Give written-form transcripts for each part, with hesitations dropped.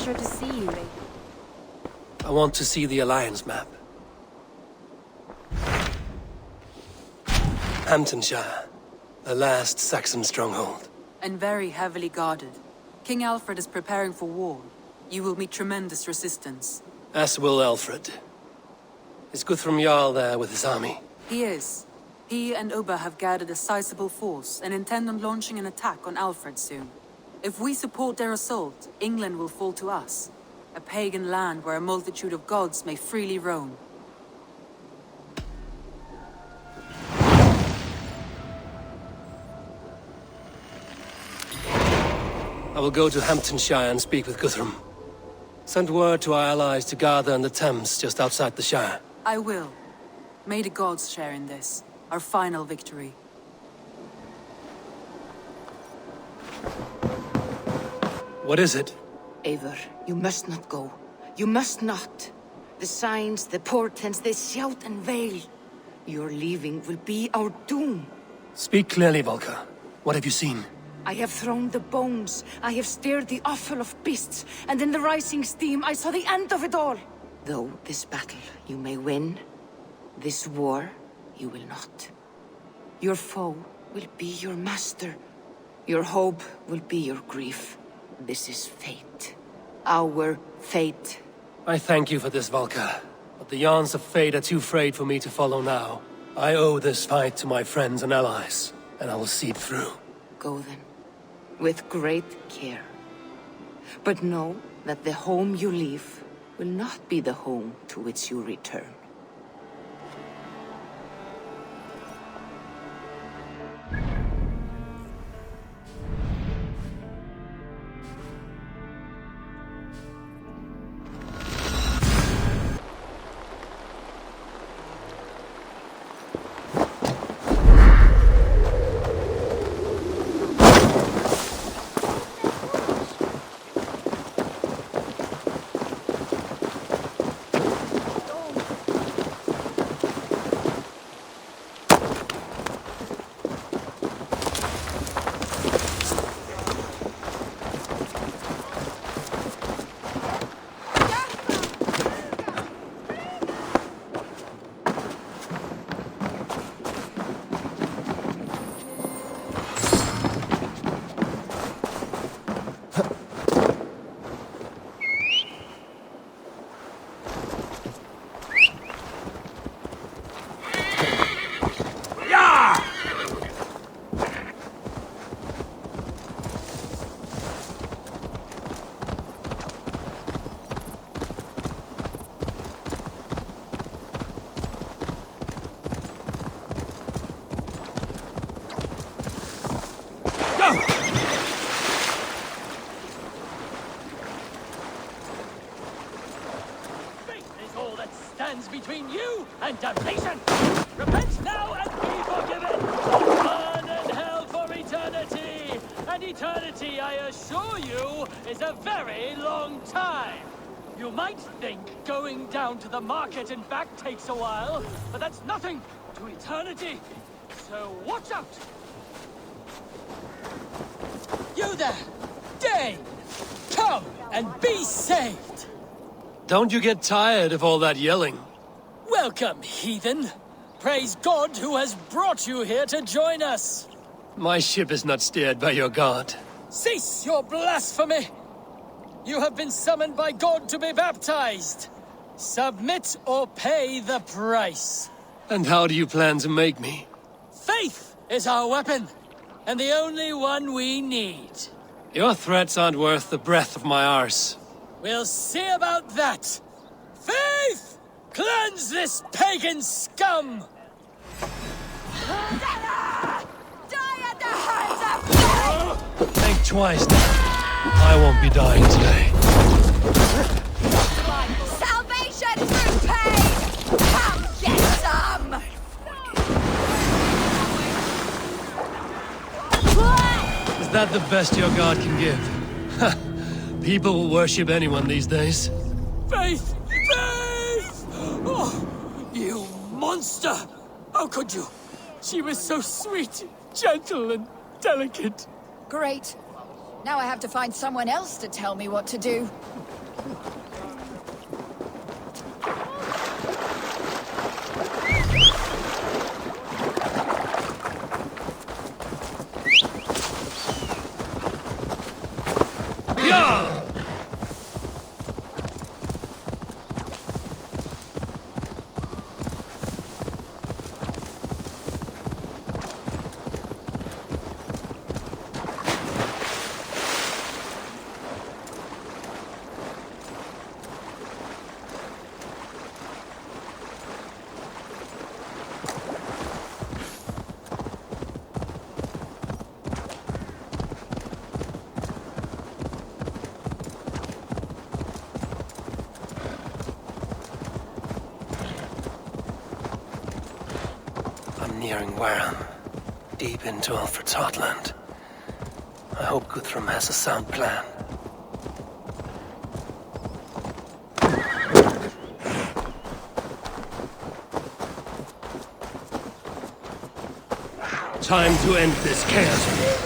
pleasure to see you, Raven. I want to see the Alliance map. Hamptonshire, the last Saxon stronghold. And very heavily guarded. King Alfred is preparing for war. You will meet tremendous resistance. As will Alfred. Is Guthrum Jarl there with his army? He is. He and Ubba have gathered a sizable force and intend on launching an attack on Alfred soon. If we support their assault, England will fall to us. A pagan land where a multitude of gods may freely roam. I will go to Hamptonshire and speak with Guthrum. Send word to our allies to gather in the Thames just outside the Shire. I will. May the gods share in this, our final victory. What is it? Eivor, you must not go. You must not. The signs, the portents, they shout and wail. Your leaving will be our doom. Speak clearly, Volker. What have you seen? I have thrown the bones, I have stirred the offal of beasts, and in the rising steam I saw the end of it all. Though this battle you may win, this war you will not. Your foe will be your master. Your hope will be your grief. This is fate. Our fate. I thank you for this, Volker. But the yarns of fate are too frayed for me to follow now. I owe this fight to my friends and allies, and I will see it through. Go then. With great care. But know that the home you leave will not be the home to which you return. Between you and damnation! Repent now and be forgiven! Burn in hell for eternity! And eternity, I assure you, is a very long time! You might think going down to the market and back takes a while, but that's nothing to eternity! So watch out! You there! Dane! Come and be saved! Don't you get tired of all that yelling? Welcome, heathen. Praise God who has brought you here to join us. My ship is not steered by your god. Cease your blasphemy! You have been summoned by God to be baptized. Submit or pay the price. And how do you plan to make me? Faith is our weapon, and the only one we need. Your threats aren't worth the breath of my arse. We'll see about that. Faith! Cleanse this pagan scum! Die at the hands of Think twice now. I won't be dying today. salvation through pain! Come get some! Is that the best your god can give? People will worship anyone these days. Faith! Faith! Oh, you monster! How could you? She was so sweet, gentle, and delicate. Great. Now I have to find someone else to tell me what to do. Nearing Wareham, deep into Alfred's heartland. I hope Guthrum has a sound plan. Time to end this chaos.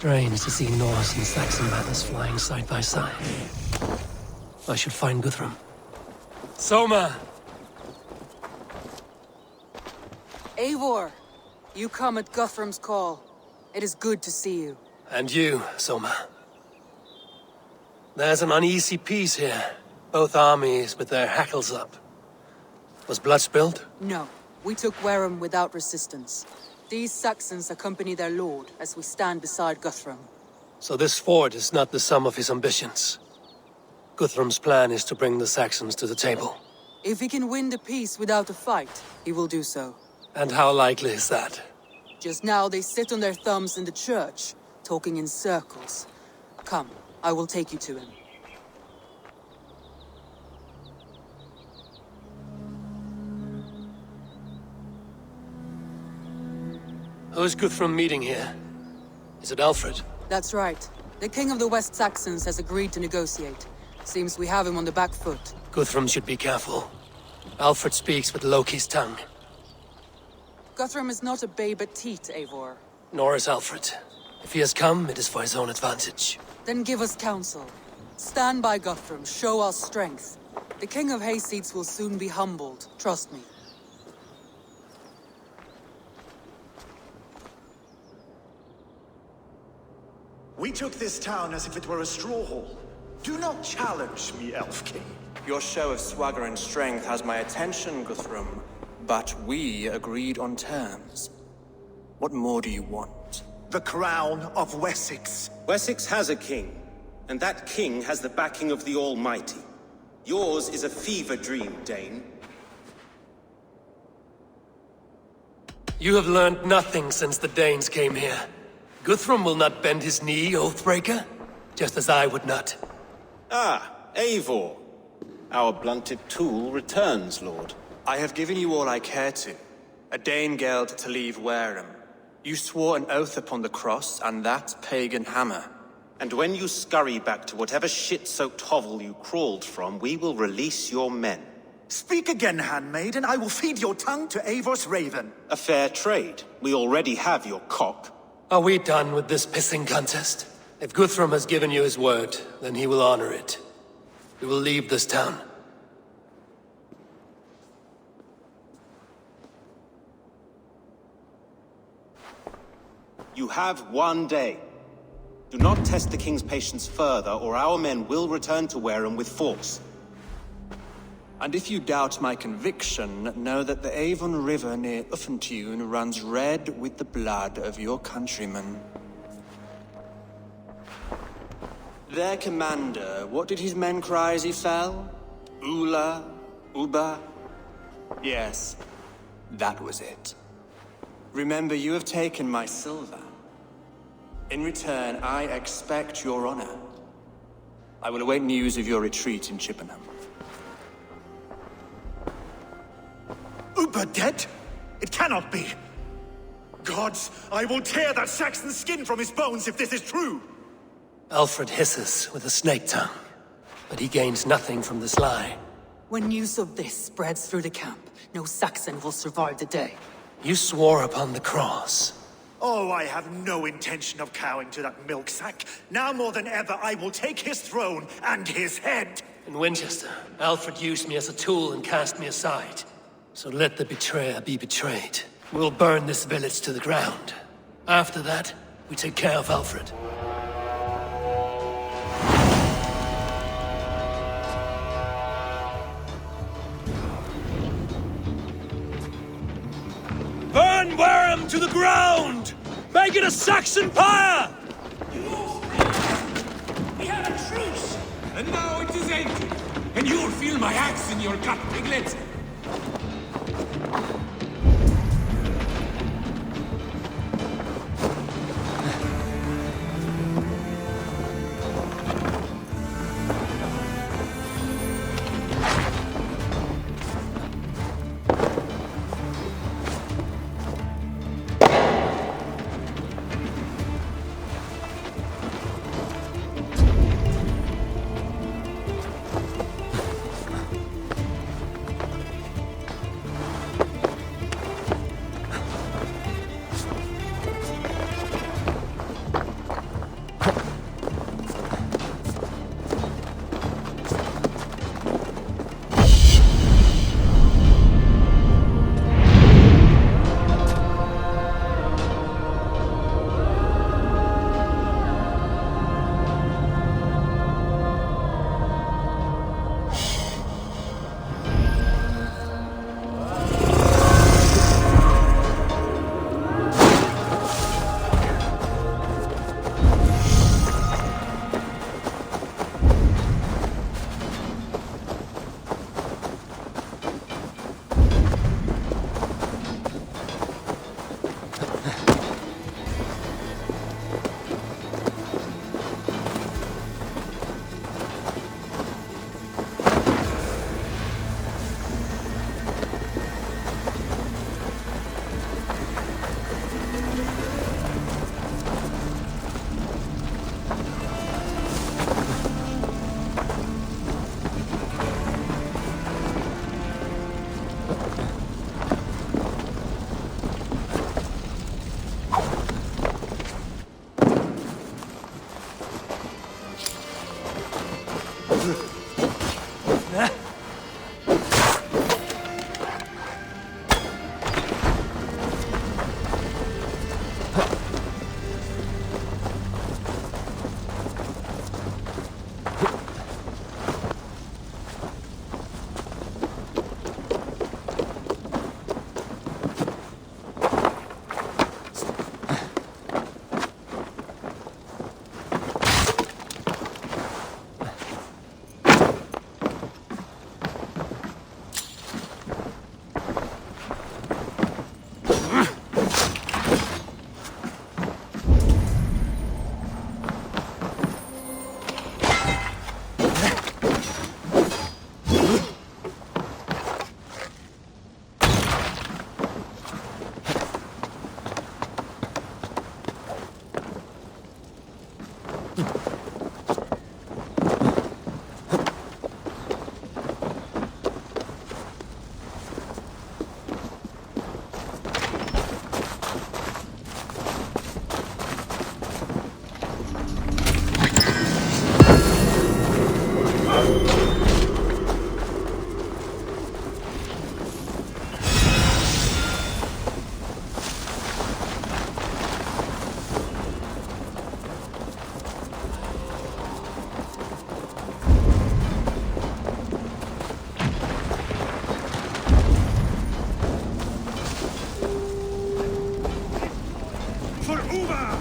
Strange to see Norse and Saxon banners flying side by side. I should find Guthrum. Soma! Eivor, you come at Guthrum's call. It is good to see you. And you, Soma. There's an uneasy peace here. Both armies with their hackles up. Was blood spilled? No, we took Wareham without resistance. These Saxons accompany their lord as we stand beside Guthrum. So this fort is not the sum of his ambitions. Guthrum's plan is to bring the Saxons to the table. If he can win the peace without a fight, he will do so. And how likely is that? Just now they sit on their thumbs in the church, talking in circles. Come, I will take you to him. Who's Guthrum meeting here? Is it Alfred? That's right. The king of the West Saxons has agreed to negotiate. Seems we have him on the back foot. Guthrum should be careful. Alfred speaks with Loki's tongue. Guthrum is not a babe at teat, Eivor. Nor is Alfred. If he has come, it is for his own advantage. Then give us counsel. Stand by Guthrum, show our strength. The king of Hayseeds will soon be humbled, trust me. We took this town as if it were a straw hall. Do not challenge me, Elf King. Your show of swagger and strength has my attention, Guthrum. But we agreed on terms. What more do you want? The crown of Wessex. Wessex has a king, and that king has the backing of the Almighty. Yours is a fever dream, Dane. You have learned nothing since the Danes came here. Guthrum will not bend his knee, Oathbreaker, just as I would not. Ah, Eivor. Our blunted tool returns, Lord. I have given you all I care to. A Danegeld to leave Wareham. You swore an oath upon the cross, and that pagan hammer. And when you scurry back to whatever shit-soaked hovel you crawled from, we will release your men. Speak again, handmaid, and I will feed your tongue to Eivor's raven. A fair trade. We already have your cock. Are we done with this pissing contest? If Guthrum has given you his word, then he will honor it. We will leave this town. You have 1 day. Do not test the king's patience further, or our men will return to Wareham with force. And if you doubt my conviction, know that the Avon River near Uffentune runs red with the blood of your countrymen. Their commander, what did his men cry as he fell? Ula? Uba? Yes, that was it. Remember, you have taken my silver. In return, I expect your honor. I will await news of your retreat in Chippenham. Uber dead? It cannot be! Gods, I will tear that Saxon's skin from his bones if this is true! Alfred hisses with a snake tongue, but he gains nothing from this lie. When news of this spreads through the camp, no Saxon will survive the day. You swore upon the cross. Oh, I have no intention of cowing to that milk sack. Now more than ever, I will take his throne and his head! In Winchester, Alfred used me as a tool and cast me aside. So let the betrayer be betrayed. We'll burn this village to the ground. After that, we take care of Alfred. Burn Wareham to the ground! Make it a Saxon pyre! We have a truce! And now it is ended. And you'll feel my axe in your gut, piglet!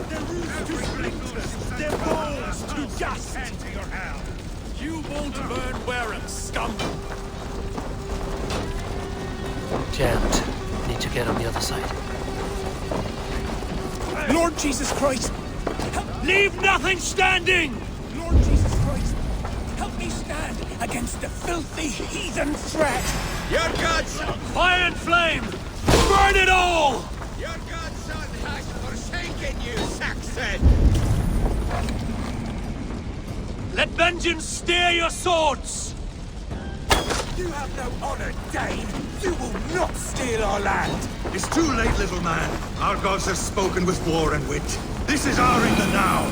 Their roofs to splinters, their bones to dust! To your hell! You won't burn Wareham, scum! Jammed. Need to get on the other side. Lord Jesus Christ! Leave nothing standing! Lord Jesus Christ! Help me stand against the filthy heathen threat! Your godson! Fire and flame! Burn it all! Your godson has forsaken you, Saxon! Let vengeance steer your swords! You have no honor, Dane! You will not steal our land! It's too late, little man. Our gods have spoken with war and wit. This is our in the now.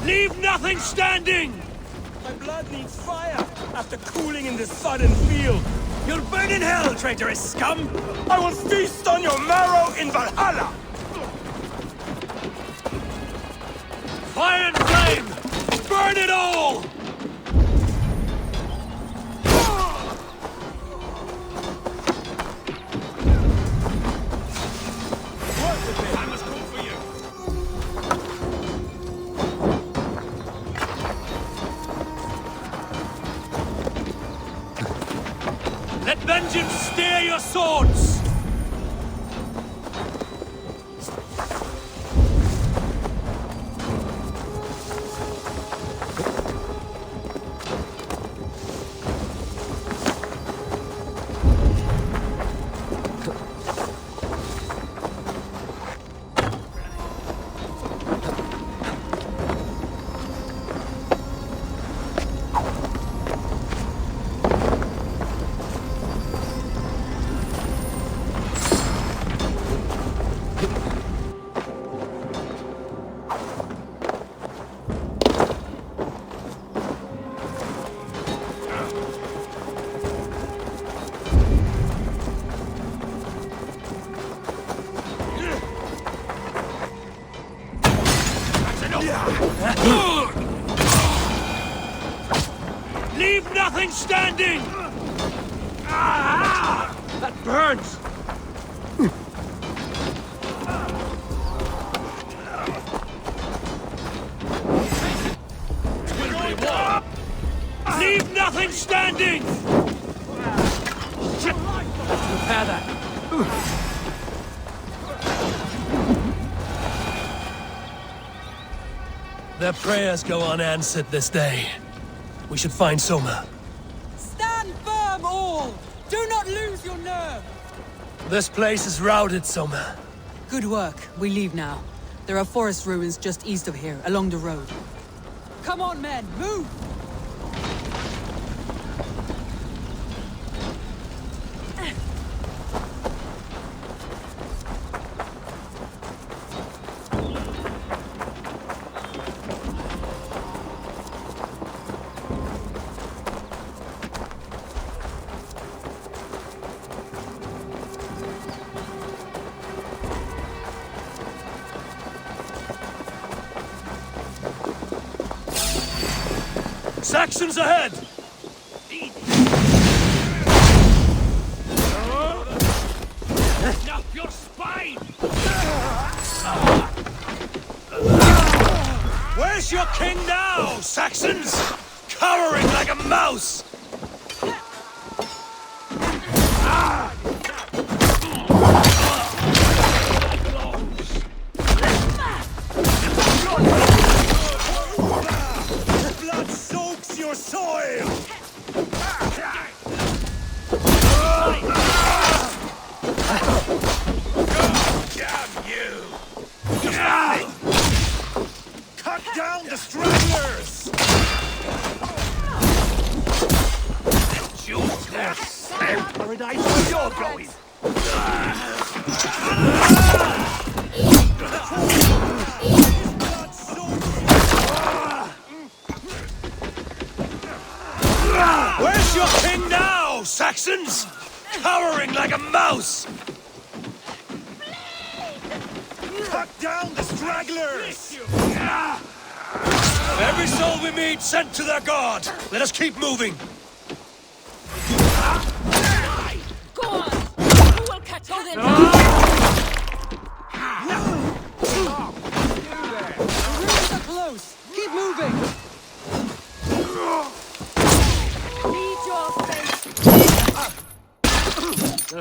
Leave nothing standing! My blood needs fire after cooling in the sodden field. You'll burn in hell, traitorous scum! I will feast on your marrow in Valhalla! Fire and flame! Burn it all! I must call for you! Let vengeance steer your swords! Leave nothing standing! Ah! That burns! Leave nothing standing! Shit! Repair that. Their prayers go unanswered this day. We should find Soma. Stand firm, all! Do not lose your nerve! This place is routed, Soma. Good work. We leave now. There are forest ruins just east of here, along the road. Come on, men! Move! Saxons ahead! Up your spine! Where's your king now, Saxons? Cowering like a mouse! Blood soaks your soil! Damn you! Cut down the stragglers! Paradise where you're going! Blood soaks Where's your king now, Saxons? Cowering like a mouse! Cut down the stragglers! Every soul we meet sent to their god. Let us keep moving. We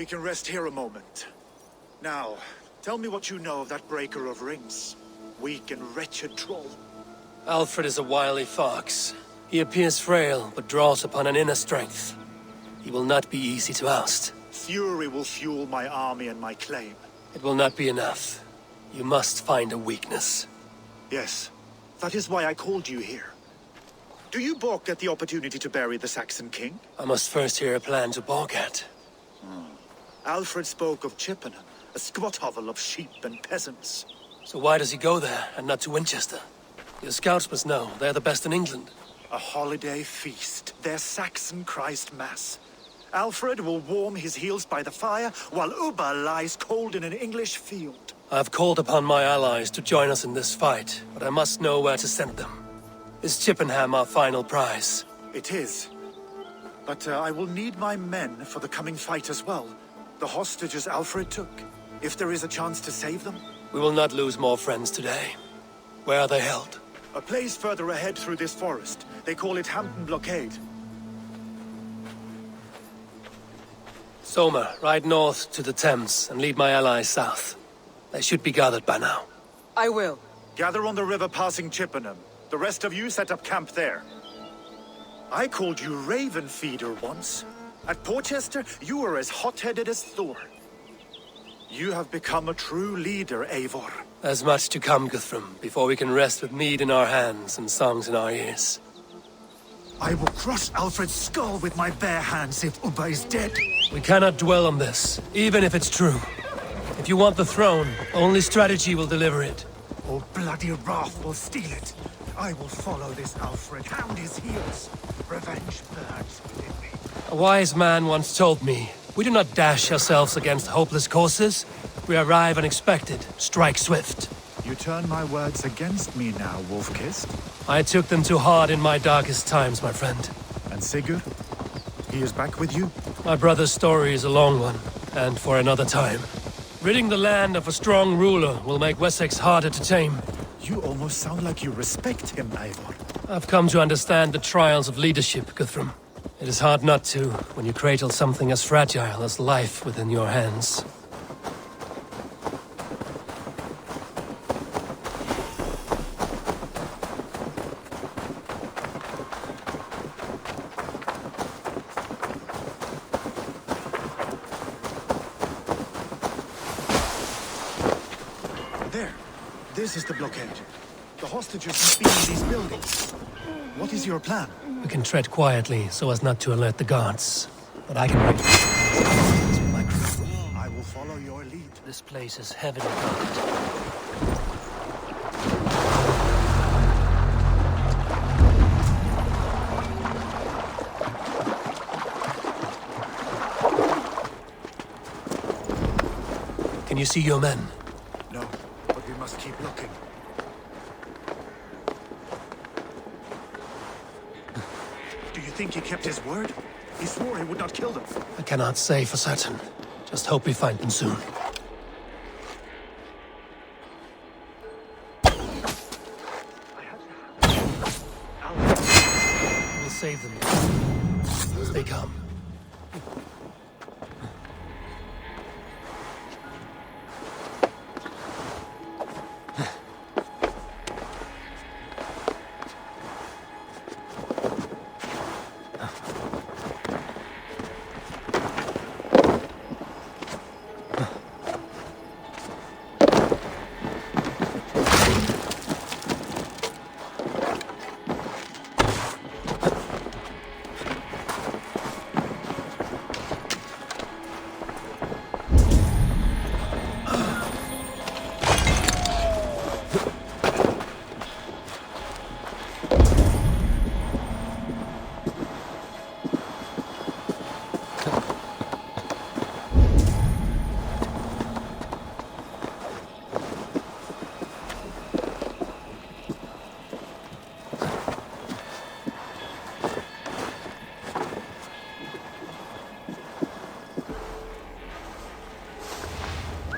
can rest here a moment. Now, tell me what you know of that breaker of rings. Weak and wretched troll. Alfred is a wily fox. He appears frail, but draws upon an inner strength. He will not be easy to oust. Fury will fuel my army and my claim. It will not be enough. You must find a weakness. Yes, that is why I called you here. Do you balk at the opportunity to bury the Saxon king? I must first hear a plan to balk at. Alfred spoke of Chippenham, a squat hovel of sheep and peasants. So why does he go there, and not to Winchester? Your scouts must know. They're the best in England. A holiday feast, their Saxon Christ Mass. Alfred will warm his heels by the fire, while Uba lies cold in an English field. I've called upon my allies to join us in this fight, but I must know where to send them. Is Chippenham our final prize? It is. But I will need my men for the coming fight as well. The hostages Alfred took. If there is a chance to save them. We will not lose more friends today. Where are they held? A place further ahead through this forest. They call it Hampton Blockade. Soma, ride north to the Thames and lead my allies south. They should be gathered by now. I will. Gather on the river passing Chippenham. The rest of you set up camp there. I called you Raven Feeder once. At Porchester, you were as hot-headed as Thor. You have become a true leader, Eivor. There's much to come, Guthrum, before we can rest with mead in our hands and songs in our ears. I will crush Alfred's skull with my bare hands if Uba is dead. We cannot dwell on this, even if it's true. If you want the throne, only strategy will deliver it. Or bloody wrath will steal it. I will follow this Alfred, hound his heels. Revenge burns within me. A wise man once told me, we do not dash ourselves against hopeless courses. We arrive unexpected, strike swift. You turn my words against me now, Wolf-Kissed. I took them too hard in my darkest times, my friend. And Sigurd? He is back with you? My brother's story is a long one, and for another time. Ridding the land of a strong ruler will make Wessex harder to tame. You almost sound like you respect him, Eivor. I've come to understand the trials of leadership, Guthrum. It is hard not to, when you cradle something as fragile as life within your hands. There. This is the blockade. The hostages must be in these buildings. What is your plan? We can tread quietly so as not to alert the guards. But I can reach my crew. I will follow your lead. This place is heavily guarded. Can you see your men? No, but we must keep looking. Do you think he kept his word? He swore he would not kill them. I cannot say for certain. Just hope we find them soon. We'll save them as they come.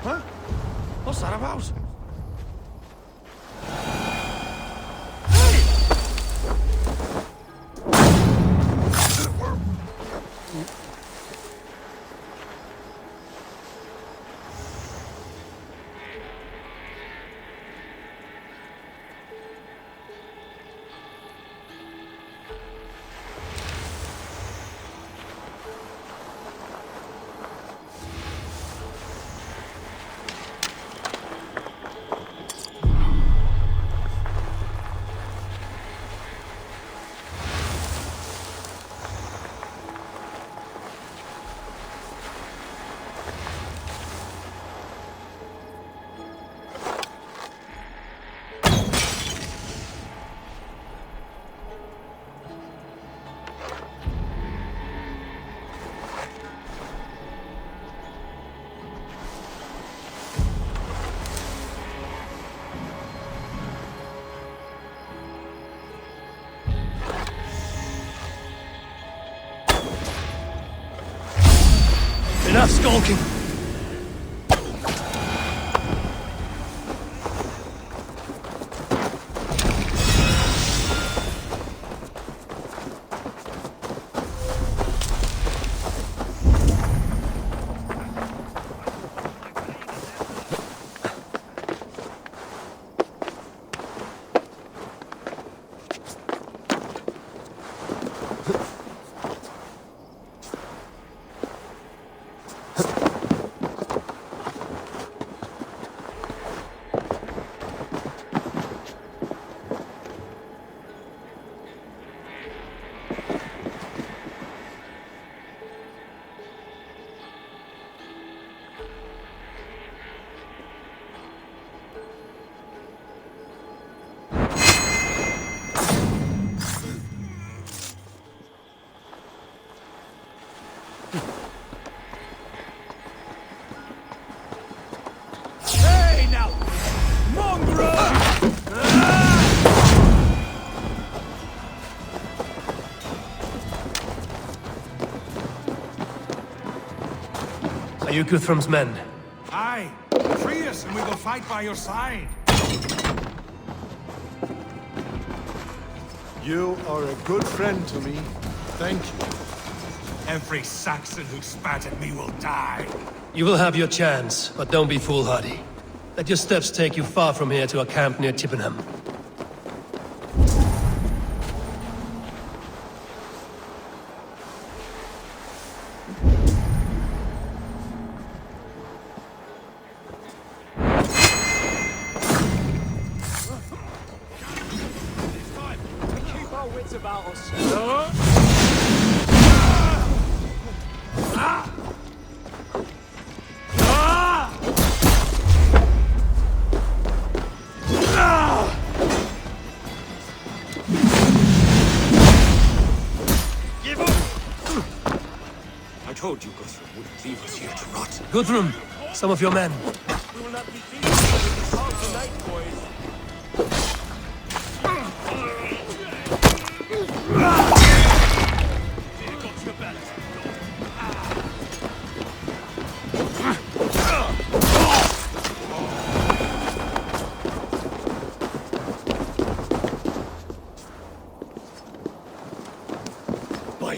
Huh? What's that about? Enough skulking! Hey now! Mongrel! Are you Guthrum's men? Aye, free us and we will fight by your side. You are a good friend to me. Thank you. Every Saxon who spat at me will die. You will have your chance, but don't be foolhardy. Let your steps take you far from here to a camp near Chippenham. Keep our wits about us. Give up! I told you Guthrum wouldn't leave us here to rot. Guthrum, some of your men. We will not be beaten with this hard tonight, boys. Here comes your balance.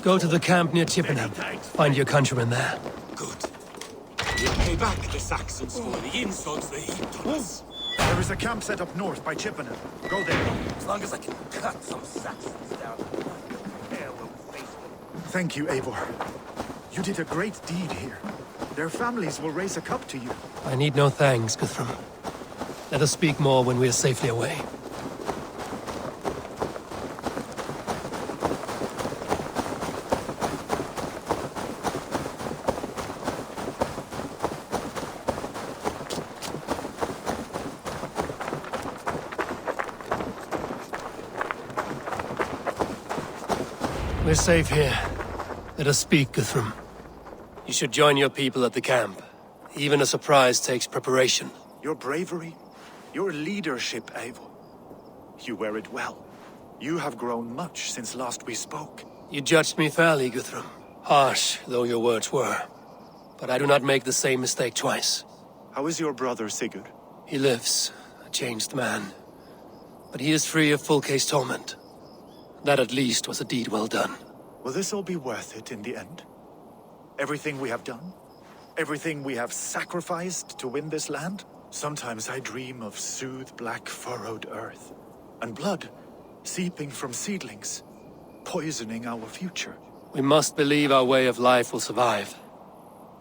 Go to the camp near Chippenham. Find your countrymen there. Good. We'll pay back the Saxons for the insults they heaped on us. There is a camp set up north by Chippenham. Go there. As long as I can cut some Saxons down. Hell will face them. Thank you, Eivor. You did a great deed here. Their families will raise a cup to you. I need no thanks, Guthrum. Let us speak more when we are safely away. We're safe here. Let us speak, Guthrum. You should join your people at the camp. Even a surprise takes preparation. Your bravery, your leadership, Eivor. You wear it well. You have grown much since last we spoke. You judged me fairly, Guthrum. Harsh though your words were. But I do not make the same mistake twice. How is your brother Sigurd? He lives, a changed man. But he is free of full case torment. That at least was a deed well done. Will this all be worth it in the end? Everything we have done? Everything we have sacrificed to win this land? Sometimes I dream of soothed black furrowed earth, and blood seeping from seedlings, poisoning our future. We must believe our way of life will survive.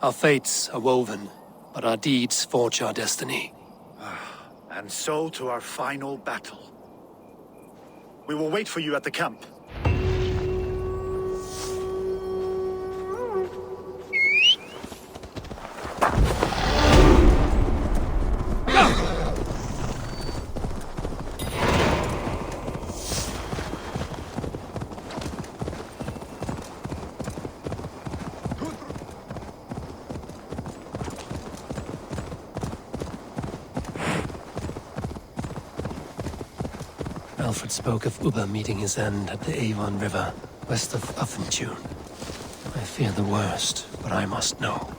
Our fates are woven, but our deeds forge our destiny. And so to our final battle. We will wait for you at the camp. Alfred spoke of Uba meeting his end at the Avon River, west of Uffentune. I fear the worst, but I must know.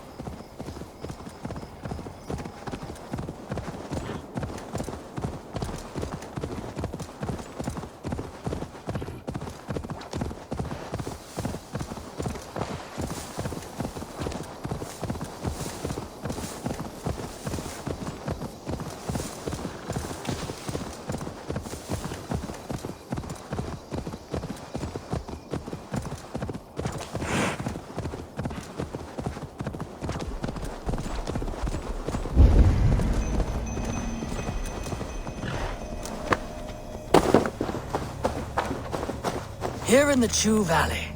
Here in the Chew Valley,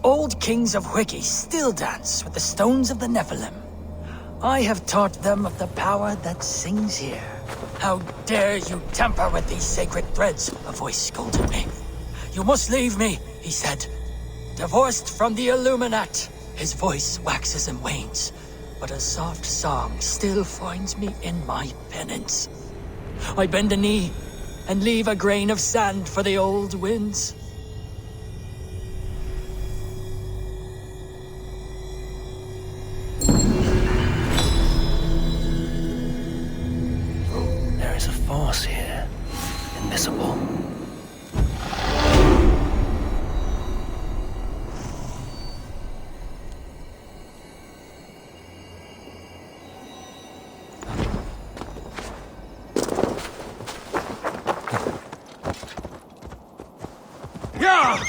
old kings of Wiki still dance with the stones of the Nephilim. I have taught them of the power that sings here. How dare you tamper with these sacred threads? A voice scolded me. You must leave me, he said. Divorced from the Illuminat, his voice waxes and wanes, but a soft song still finds me in my penance. I bend a knee and leave a grain of sand for the old winds. Force here, invisible. Yeah!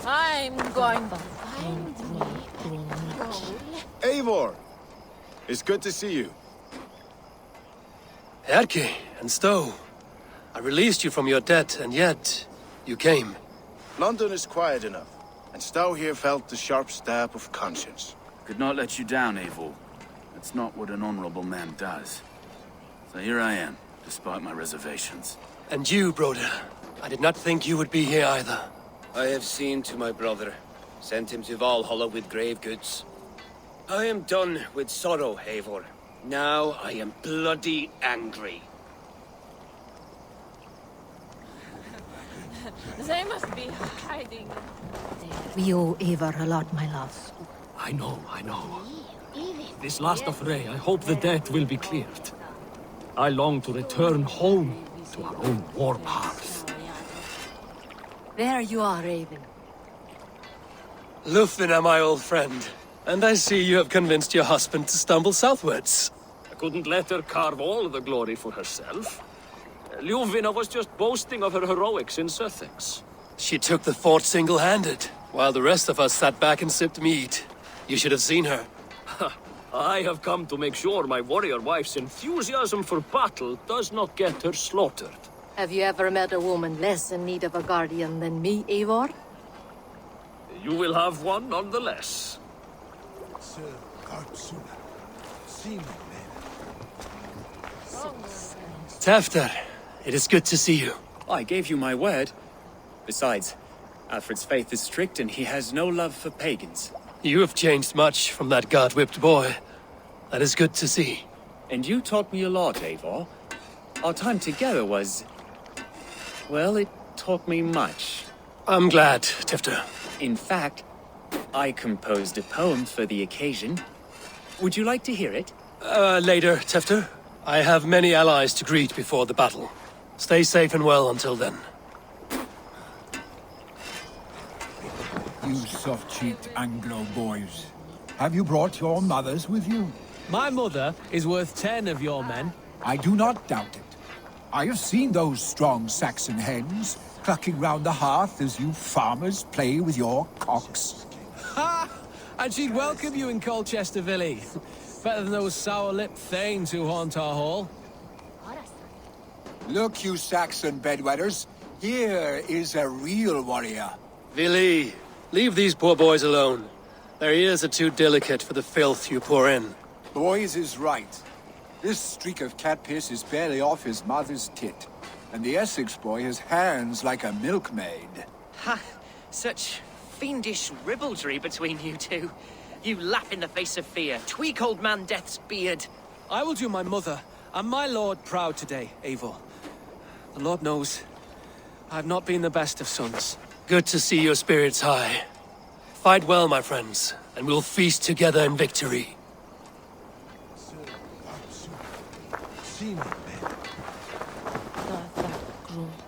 I'm going to find me a goal. Eivor! It's good to see you. Erke and Stowe. I released you from your debt, and yet you came. London is quiet enough, and Stowe here felt the sharp stab of conscience. Could not let you down, Eivor. That's not what an honorable man does. So here I am, despite my reservations. And you, Broder. I did not think you would be here either. I have seen to my brother, sent him to Valhalla with grave goods. I am done with sorrow, Eivor. Now I am bloody angry. They must be hiding. We owe Eivor a lot, my love. I know. This last affray, I hope the debt will be cleared. I long to return home to our own warm hearth. There you are, Raven. Lufina, my old friend. And I see you have convinced your husband to stumble southwards. I couldn't let her carve all the glory for herself. Ljuvina was just boasting of her heroics in Sussex. She took the fort single-handed, while the rest of us sat back and sipped mead. You should have seen her. I have come to make sure my warrior wife's enthusiasm for battle does not get her slaughtered. Have you ever met a woman less in need of a guardian than me, Eivor? You will have one nonetheless. Tefter, it is good to see you. I gave you my word. Besides, Alfred's faith is strict and he has no love for pagans. You have changed much from that god-whipped boy. That is good to see. And you taught me a lot, Eivor. Our time together was... well, it taught me much. I'm glad, Tefter. In fact, I composed a poem for the occasion. Would you like to hear it? Later, Tefter. I have many allies to greet before the battle. Stay safe and well until then. You soft-cheeked Anglo boys. Have you brought your mothers with you? My mother is worth 10 of your men. I do not doubt it. I have seen those strong Saxon hens clucking round the hearth as you farmers play with your cocks. Ha! And she'd welcome you in Colchester Village. Better than those sour-lipped thanes who haunt our hall. Look, you Saxon bedwetters. Here is a real warrior. Vili, leave these poor boys alone. Their ears are too delicate for the filth you pour in. Boys is right. This streak of cat piss is barely off his mother's tit. And the Essex boy has hands like a milkmaid. Ha! Such fiendish ribaldry between you two. You laugh in the face of fear, tweak old man Death's beard. I will do my mother and my lord proud today, Eivor. The Lord knows, I have not been the best of sons. Good to see your spirits high. Fight well, my friends, and we'll feast together in victory.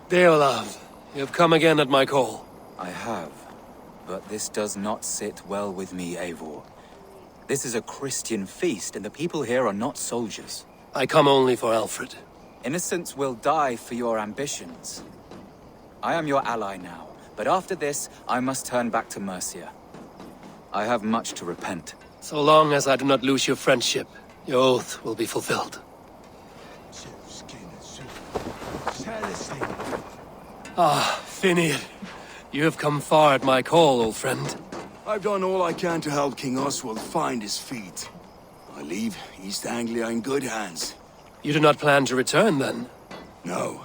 Deolav, you have come again at my call. I have, but this does not sit well with me, Eivor. This is a Christian feast, and the people here are not soldiers. I come only for Alfred. Innocents will die for your ambitions. I am your ally now, but after this, I must turn back to Mercia. I have much to repent. So long as I do not lose your friendship, your oath will be fulfilled. Ah, Finir. You have come far at my call, old friend. I've done all I can to help King Oswald find his feet. I leave East Anglia in good hands. You do not plan to return, then? No.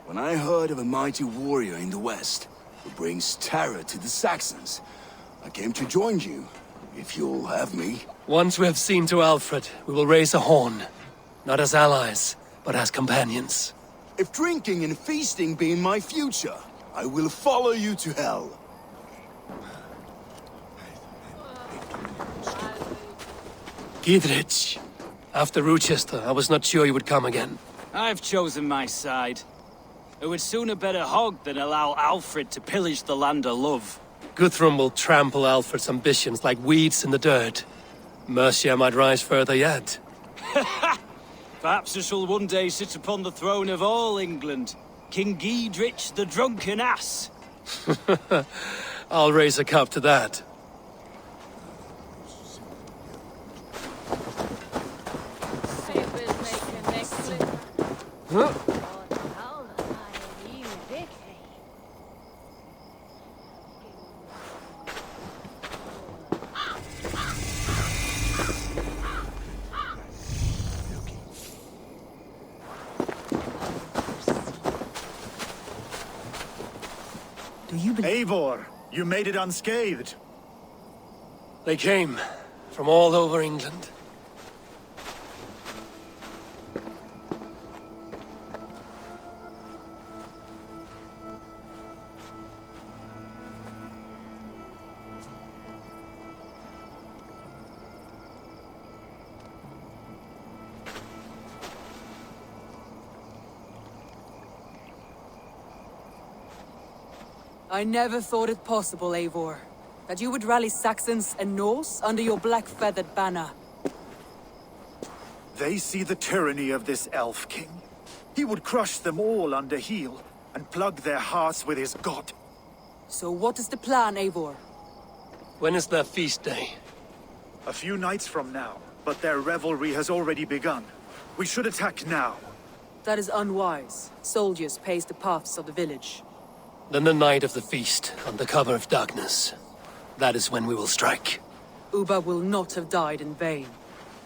When I heard of a mighty warrior in the west, who brings terror to the Saxons, I came to join you, if you'll have me. Once we have seen to Alfred, we will raise a horn. Not as allies, but as companions. If drinking and feasting be in my future, I will follow you to hell. Gidrich, after Rochester, I was not sure you would come again. I've chosen my side. I would sooner bet a hog than allow Alfred to pillage the land of love. Guthrum will trample Alfred's ambitions like weeds in the dirt. Mercia might rise further yet. Perhaps I shall one day sit upon the throne of all England. King Giedrich the drunken ass. I'll raise a cup to that. Huh? Eivor, you made it unscathed. They came from all over England. I never thought it possible, Eivor, that you would rally Saxons and Norse under your black-feathered banner. They see the tyranny of this elf king. He would crush them all under heel and plug their hearts with his god. So what is the plan, Eivor? When is their feast day? A few nights from now, But their revelry has already begun. We should attack now. That is unwise. Soldiers pace the paths of the village. Then the night of the feast, under cover of darkness. That is when we will strike. Uba will not have died in vain.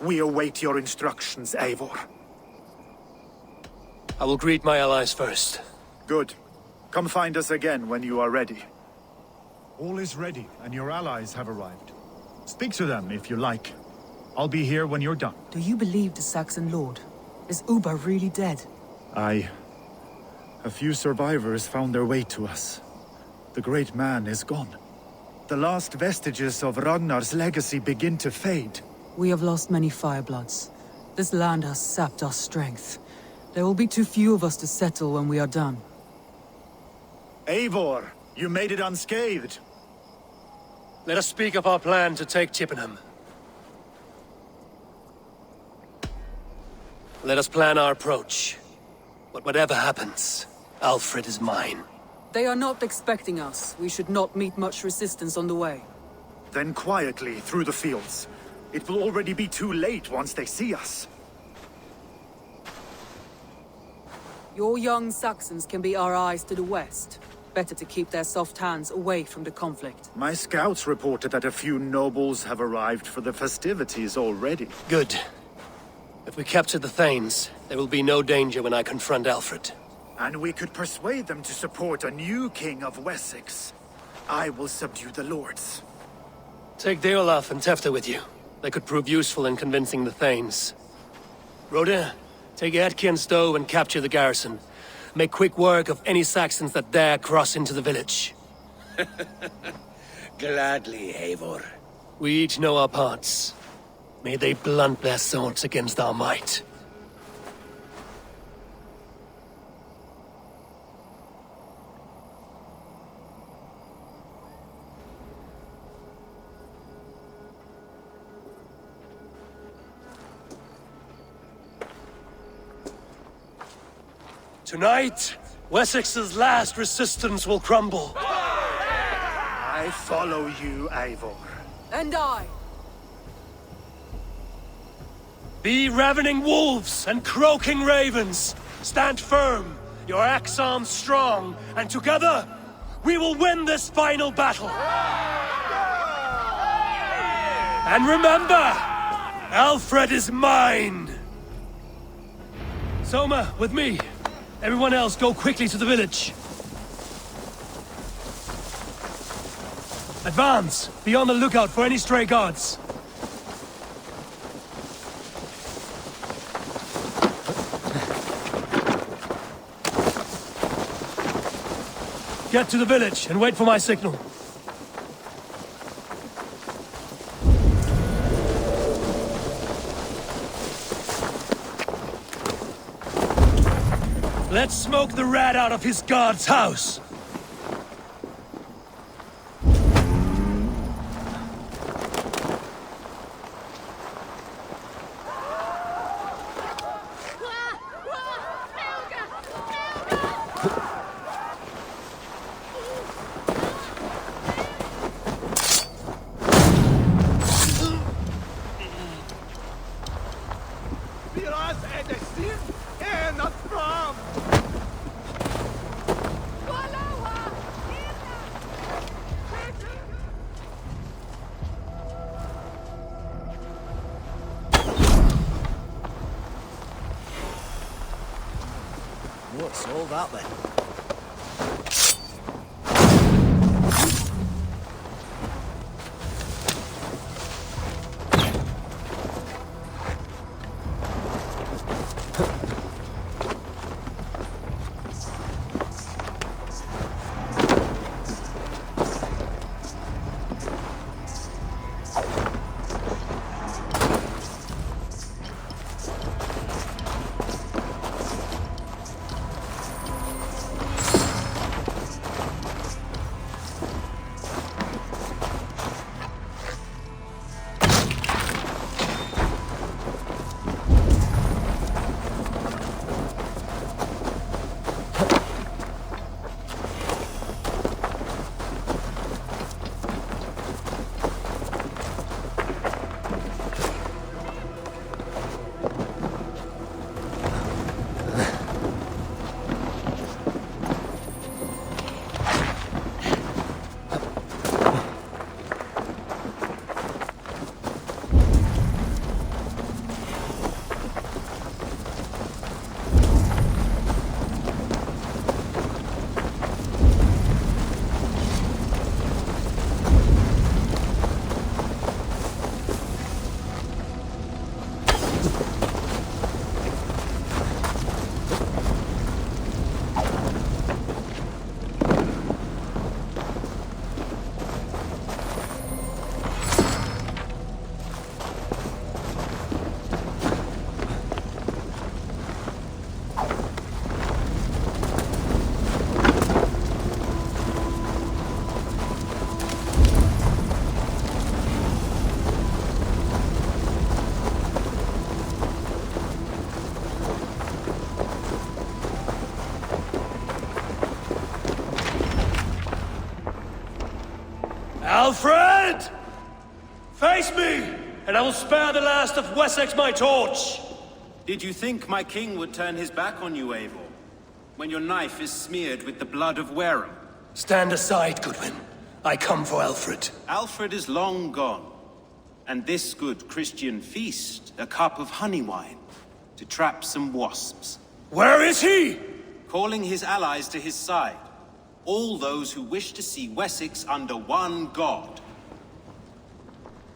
We await your instructions, Eivor. I will greet my allies first. Good. Come find us again when you are ready. All is ready, and your allies have arrived. Speak to them if you like. I'll be here when you're done. Do you believe the Saxon Lord? Is Uba really dead? Aye. A few survivors found their way to us. The great man is gone. The last vestiges of Ragnar's legacy begin to fade. We have lost many Firebloods. This land has sapped our strength. There will be too few of us to settle when we are done. Eivor, you made it unscathed. Let us speak of our plan to take Chippenham. Let us plan our approach. But whatever happens, Alfred is mine. They are not expecting us. We should not meet much resistance on the way. Then quietly through the fields. It will already be too late once they see us. Your young Saxons can be our eyes to the west. Better to keep their soft hands away from the conflict. My scouts reported that a few nobles have arrived for the festivities already. Good. If we capture the Thanes, there will be no danger when I confront Alfred. And we could persuade them to support a new king of Wessex. I will subdue the lords. Take Deolaf and Tefta with you. They could prove useful in convincing the Thanes. Rhoda, take Etki and Stowe and capture the garrison. Make quick work of any Saxons that dare cross into the village. Gladly, Eivor. We each know our parts. May they blunt their swords against our might. Tonight, Wessex's last resistance will crumble. I follow you, Eivor. And I. Be ravening wolves and croaking ravens. Stand firm, your axe arms strong, and together, we will win this final battle. And remember, Alfred is mine. Soma, with me. Everyone else, go quickly to the village. Advance! Be on the lookout for any stray guards. Get to the village and wait for my signal. Let's smoke the rat out of his guard's house! What's all that then? Face me, and I will spare the last of Wessex my torch! Did you think my king would turn his back on you, Eivor? When your knife is smeared with the blood of Wareham? Stand aside, Goodwin. I come for Alfred. Alfred is long gone. And this good Christian feast, a cup of honey wine, to trap some wasps. Where is he? Calling his allies to his side. All those who wish to see Wessex under one god.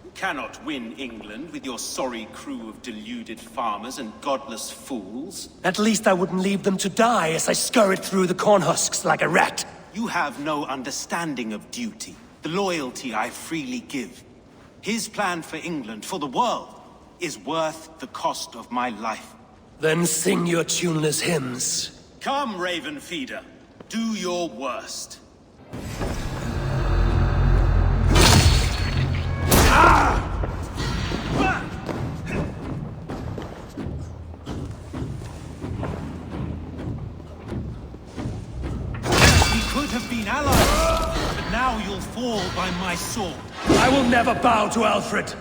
You cannot win England with your sorry crew of deluded farmers and godless fools. At least I wouldn't leave them to die as I scurried through the corn husks like a rat. You have no understanding of duty, the loyalty I freely give. His plan for England, for the world, is worth the cost of my life. Then sing your tuneless hymns. Come, Raven Feeder. Do your worst. We could have been allies, but now you'll fall by my sword. I will never bow to Alfred.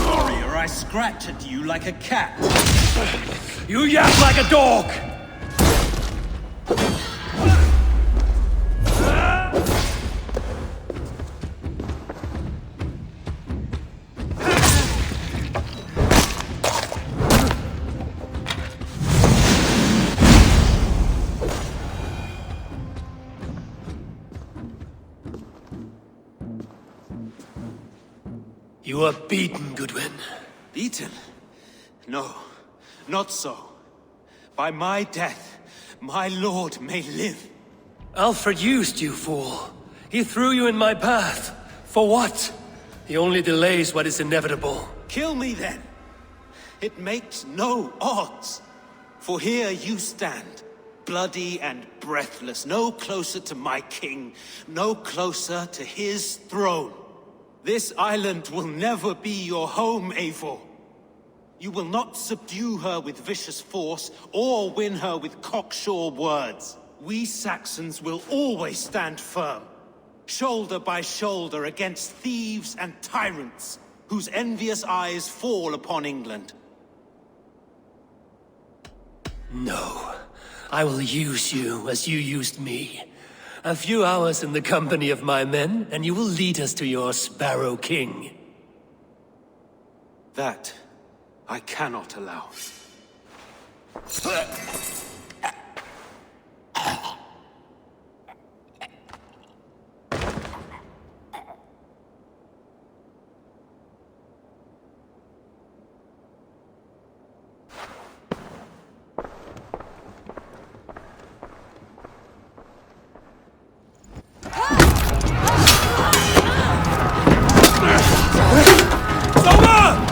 Warrior, I scratch at you like a cat. You yap like a dog! You are beaten, Goodwin. Beaten? No, not so. By my death, my lord may live. Alfred used you, fool. He threw you in my path. For what? He only delays what is inevitable. Kill me then. It makes no odds. For here you stand, bloody and breathless, no closer to my king, no closer to his throne. This island will never be your home, Eivor. You will not subdue her with vicious force, or win her with cocksure words. We Saxons will always stand firm, shoulder by shoulder against thieves and tyrants, whose envious eyes fall upon England. No. I will use you as you used me. A few hours in the company of my men, and you will lead us to your Sparrow King. That I cannot allow.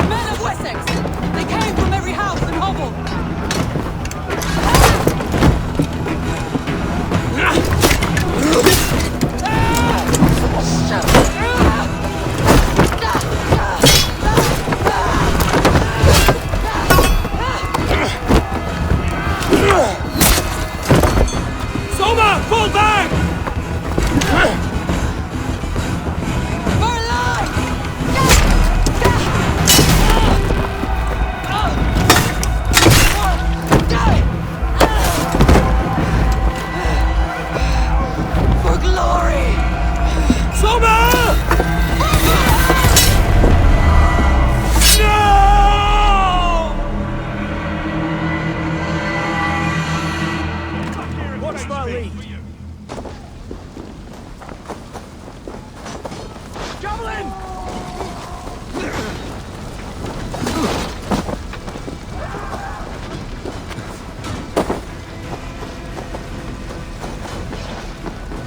Men of Wessex! They came from every house and hovel!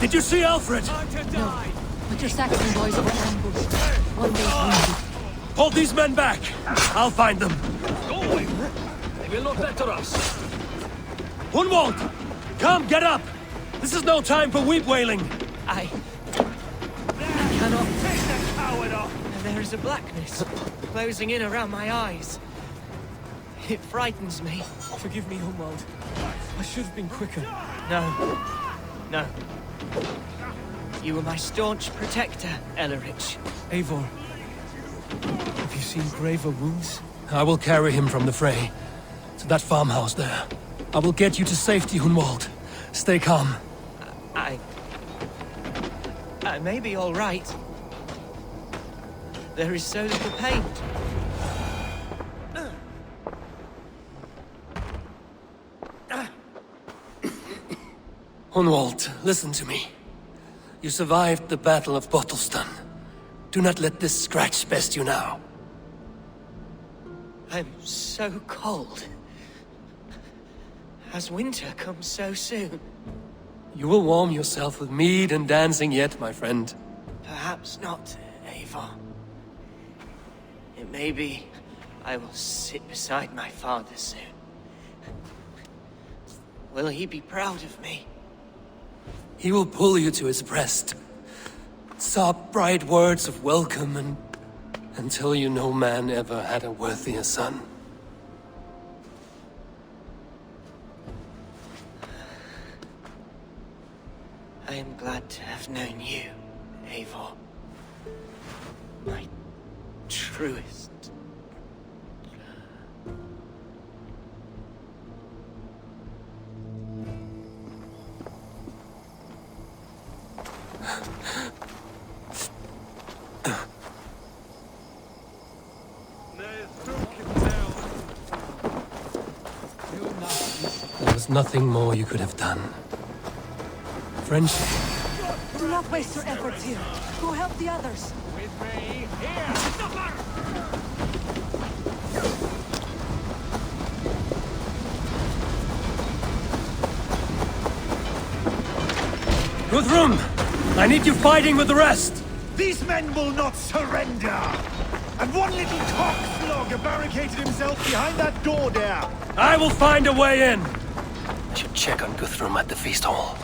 Did you see Alfred? No, but your Saxon boys were ambushed. One day's wounded. Hold these men back. I'll find them. Go away. They will not better us. Hunwald! Come, get up! This is no time for weep wailing. I cannot. Take the coward off! There is a blackness closing in around my eyes. It frightens me. Forgive me, Hunwald. I should have been quicker. No. No. You were my staunch protector, Ellerich. Eivor, have you seen graver wounds? I will carry him from the fray to that farmhouse there. I will get you to safety, Hunwald. Stay calm. I may be all right. There is so little pain. Hunwald, listen to me. You survived the Battle of Bottleston. Do not let this scratch best you now. I'm so cold. Has winter come so soon? You will warm yourself with mead and dancing yet, my friend. Perhaps not, Eivor. It may be I will sit beside my father soon. Will he be proud of me? He will pull you to his breast, sob bright words of welcome, and until you no man ever had a worthier son. I am glad to have known you, Eivor. My truest. There was nothing more you could have done. Friendship. Do not waste your efforts here. Go help the others. With me, here! Stopper! Guthrum! I need you fighting with the rest! These men will not surrender! And one little cockslogger barricaded himself behind that door there! I will find a way in! I should check on Guthrum at the feast hall.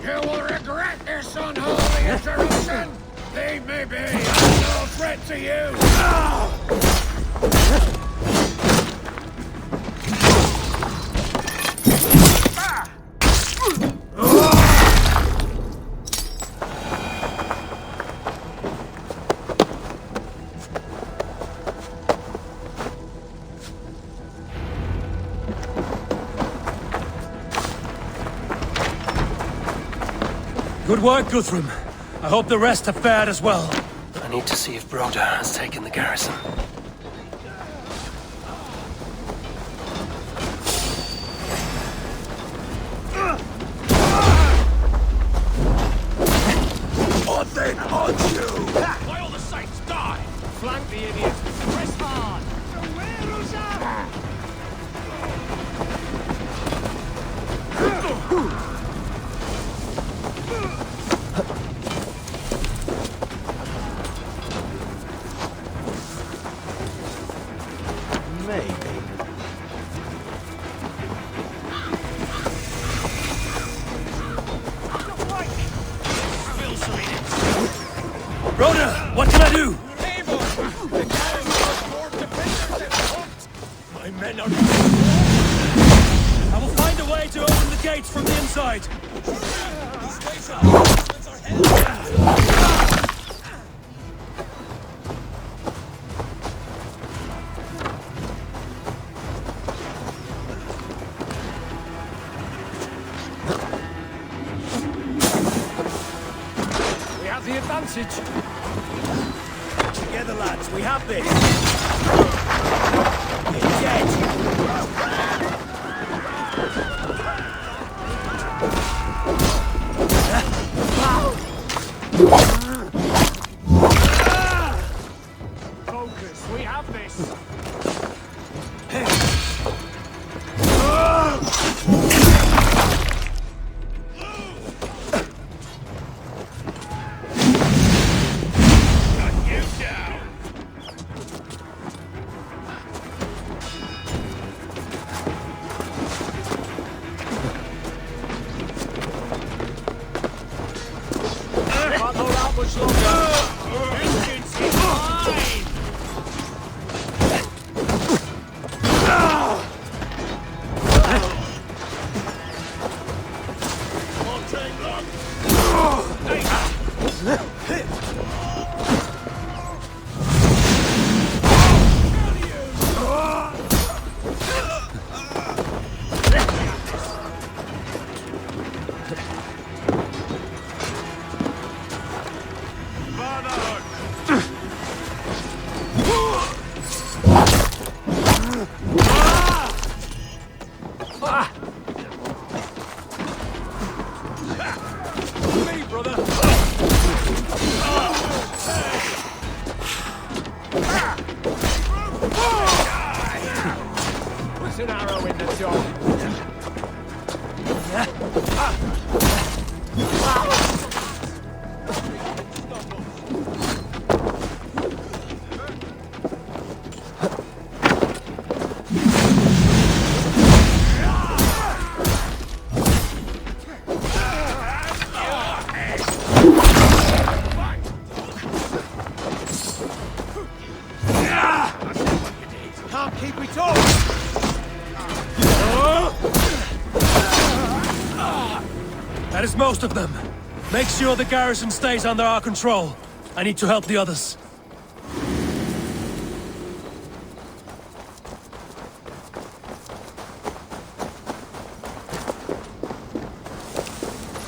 You will regret this unholy interruption! They may be no threat to you! Good work, Guthrum. I hope the rest have fared as well. I need to see if Broder has taken the garrison. Or they haunt you! Why all the saints die? Flank the idiots. Press hard. Broder, what can I do? My men are... I will find a way to open the gates from the inside. advantage. Together, lads, we have this. You're dead. Focus, we have this. That is most of them. Make sure the garrison stays under our control. I need to help the others.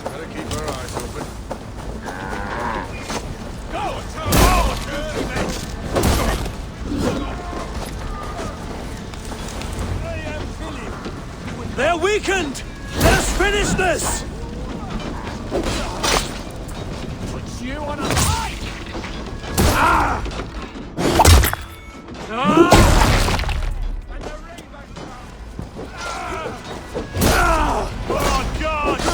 Better keep our eyes open. They're weakened! Let us finish this! Put you on a hike! Oh, God!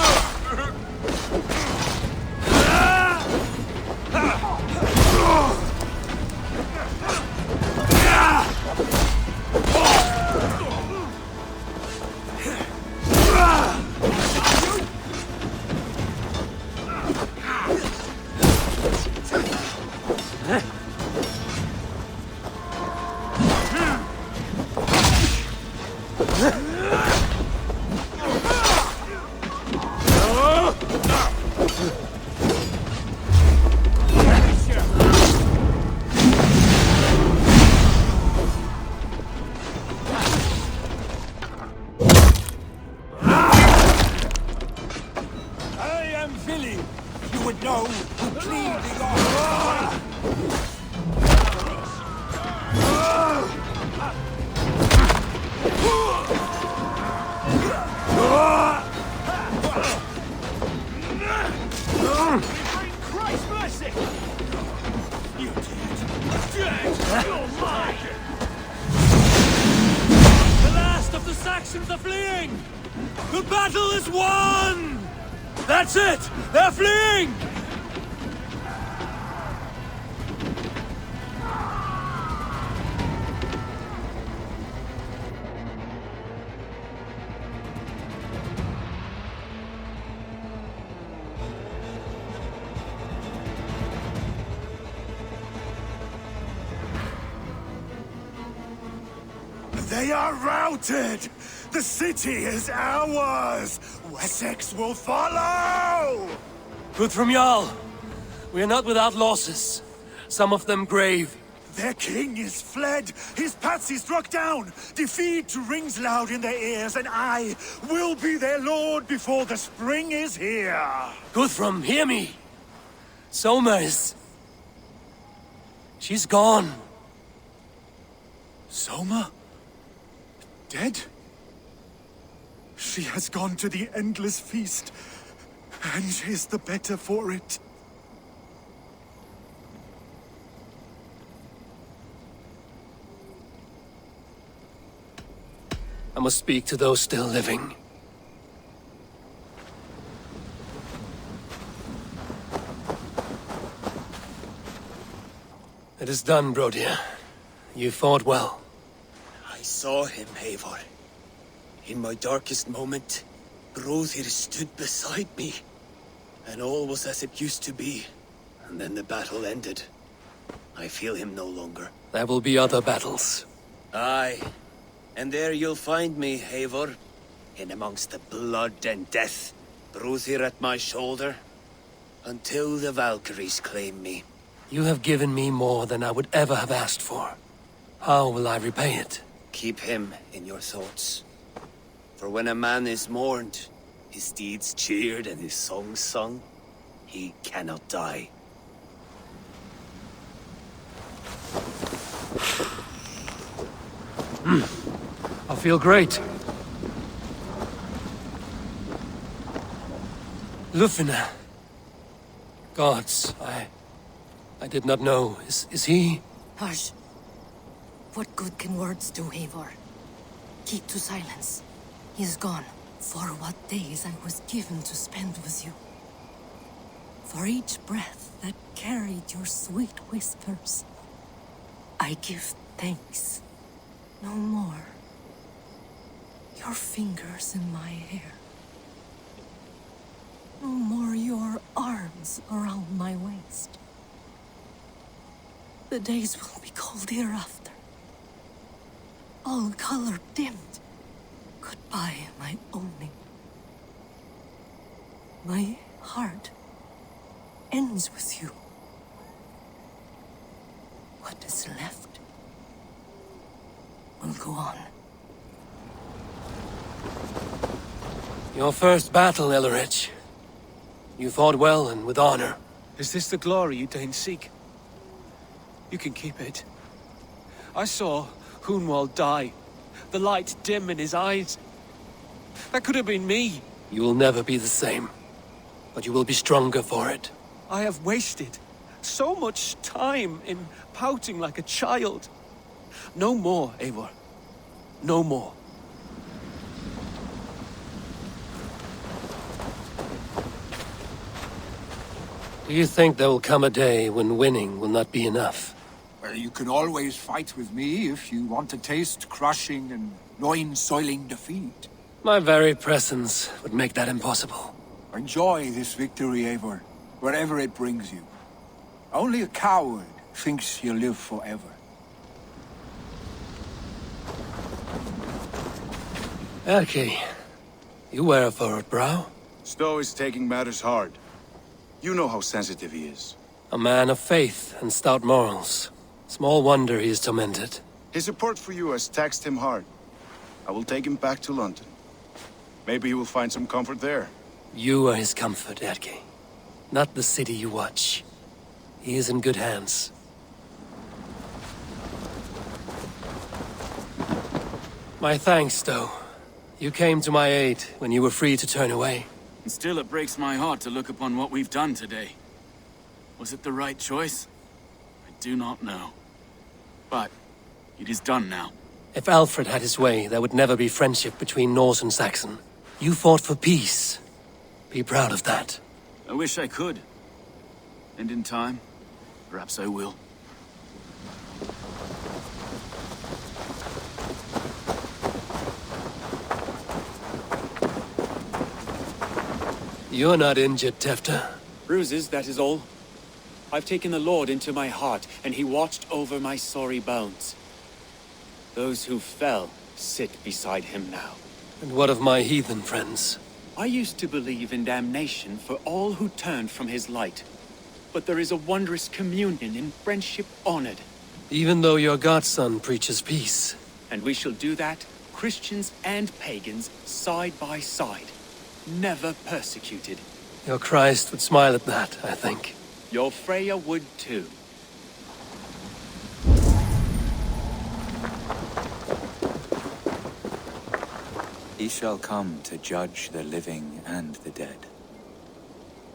The last of the Saxons are fleeing! The battle is won! That's it! They're fleeing! They are routed! The city is ours! Wessex will follow! Good from Jarl. We are not without losses. Some of them grave. Their king is fled! His patsy struck down! Defeat rings loud in their ears, and I will be their lord before the spring is here! Guthrum, hear me! Somers! She's gone. Soma? Dead? She has gone to the endless feast, and is the better for it. I must speak to those still living. It is done, Brodia. You fought well. I saw him, Eivor. In my darkest moment, Brothir stood beside me. And all was as it used to be. And then the battle ended. I feel him no longer. There will be other battles. Aye. And there you'll find me, Eivor. In amongst the blood and death. Brothir at my shoulder. Until the Valkyries claim me. You have given me more than I would ever have asked for. How will I repay it? Keep him in your thoughts. For when a man is mourned, his deeds cheered and his songs sung, he cannot die. I feel great. Lufina. Gods, I did not know. Is he? Hush. What good can words do, Eivor? Keep to silence. He is gone. For what days I was given to spend with you. For each breath that carried your sweet whispers. I give thanks. No more. Your fingers in my hair. No more your arms around my waist. The days will be cold hereafter. All color dimmed. Goodbye, my only. My heart ends with you. What is left will go on. Your first battle, Ellerich. You fought well and with honor. Is this the glory you deign seek? You can keep it. I saw Hunwald die. The light dim in his eyes. That could have been me. You will never be the same. But you will be stronger for it. I have wasted so much time in pouting like a child. No more, Eivor. No more. Do you think there will come a day when winning will not be enough? Well, you can always fight with me if you want to taste crushing and loin-soiling defeat. My very presence would make that impossible. Enjoy this victory, Eivor, wherever it brings you. Only a coward thinks he'll live forever. Erki, you wear a furrowed brow. Stowe is taking matters hard. You know how sensitive he is. A man of faith and stout morals. Small wonder he is tormented. His support for you has taxed him hard. I will take him back to London. Maybe he will find some comfort there. You are his comfort, Erki. Not the city you watch. He is in good hands. My thanks, Stowe. You came to my aid when you were free to turn away. And still it breaks my heart to look upon what we've done today. Was it the right choice? I do not know. But it is done now. If Alfred had his way, there would never be friendship between Norse and Saxon. You fought for peace. Be proud of that. I wish I could. And in time, perhaps I will. You're not injured, Tefta. Bruises, that is all. I've taken the Lord into my heart, and he watched over my sorry bones. Those who fell sit beside him now. And what of my heathen friends? I used to believe in damnation for all who turned from his light. But there is a wondrous communion in friendship honored. Even though your godson preaches peace. And we shall do that, Christians and pagans, side by side. Never persecuted. Your Christ would smile at that, I think. your Freya would too. He shall come to judge the living and the dead.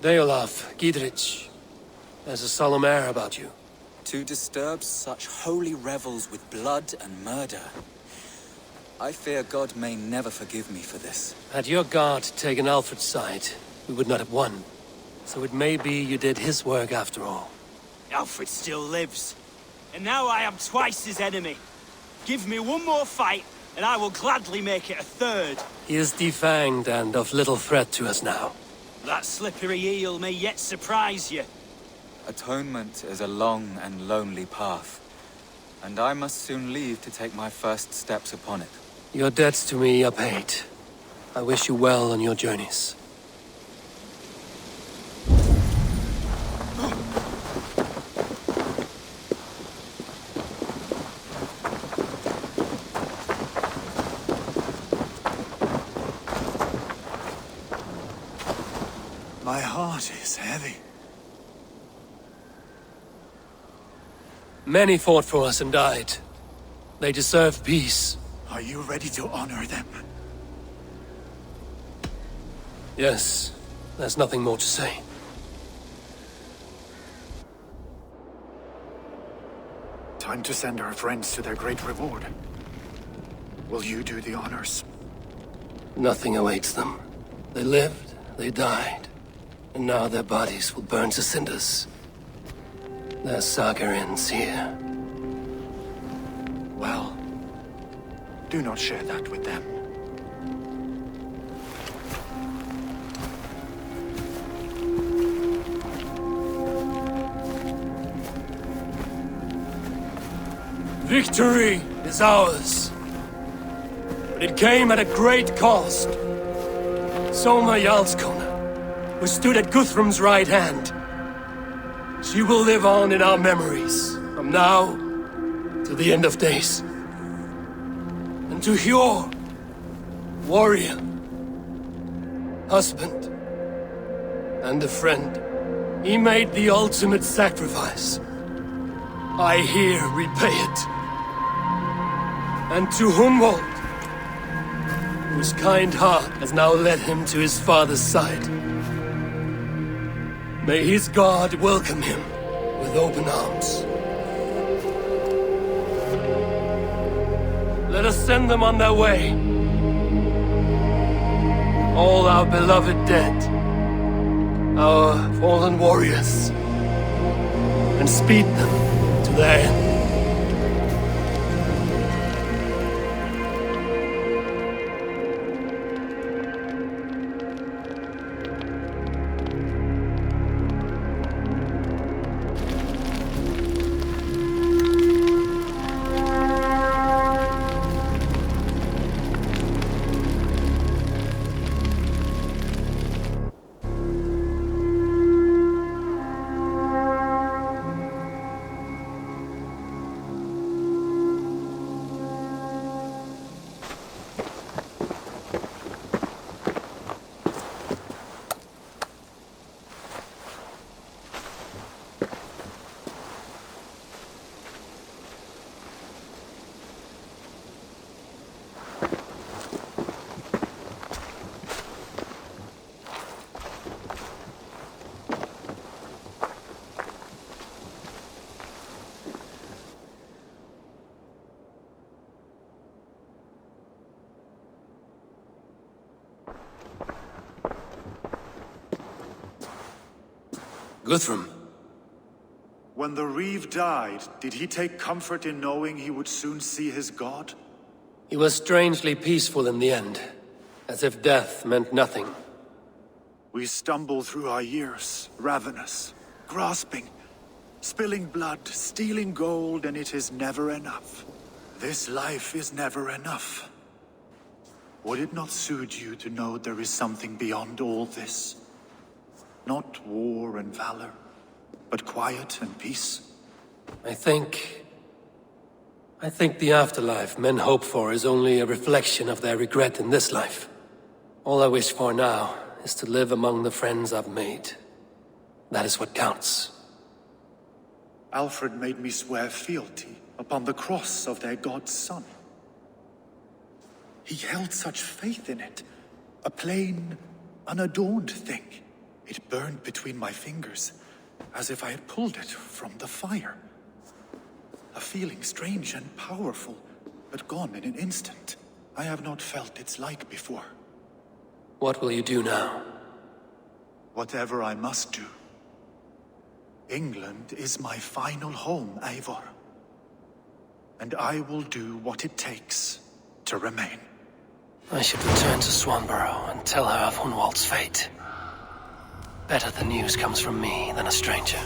Deolaf, Gidrich, there's a solemn air about you. To disturb such holy revels with blood and murder. I fear God may never forgive me for this. Had your guard taken Alfred's side, we would not have won. So it may be you did his work after all. Alfred still lives. And now I am twice his enemy. Give me one more fight, and I will gladly make it a third. He is defanged and of little threat to us now. That slippery eel may yet surprise you. Atonement is a long and lonely path, and I must soon leave to take my first steps upon it. Your debts to me are paid. I wish you well on your journeys. My heart is heavy. Many fought for us and died. They deserve peace. Are you ready to honor them? Yes, there's nothing more to say. Time to send our friends to their great reward. Will you do the honors? Nothing awaits them. They lived, they died, and now their bodies will burn to cinders. Their saga ends here. Well, do not share that with them. Victory is ours. But it came at a great cost. Soma Jarlskona, who stood at Guthrum's right hand. She will live on in our memories, from now to the end of days. And to Hjor, warrior, husband, and a friend, he made the ultimate sacrifice. I here repay it. And to Hunwald, whose kind heart has now led him to his father's side. May his God welcome him with open arms. Let us send them on their way. All our beloved dead, our fallen warriors, and speed them to their end. Guthrum. When the Reeve died, did he take comfort in knowing he would soon see his god? He was strangely peaceful in the end, as if death meant nothing. We stumble through our years, ravenous, grasping, spilling blood, stealing gold, and it is never enough. This life is never enough. Would it not suit you to know there is something beyond all this? Not war and valor, but quiet and peace? I think the afterlife men hope for is only a reflection of their regret in this life. All I wish for now is to live among the friends I've made. That is what counts. Alfred made me swear fealty upon the cross of their god's son. He held such faith in it, a plain, unadorned thing. It burned between my fingers, as if I had pulled it from the fire. A feeling strange and powerful, but gone in an instant. I have not felt its like before. What will you do now? Whatever I must do. England is my final home, Eivor. And I will do what it takes to remain. I should return to Swanborough and tell her of Hunwald's fate. Better the news comes from me than a stranger.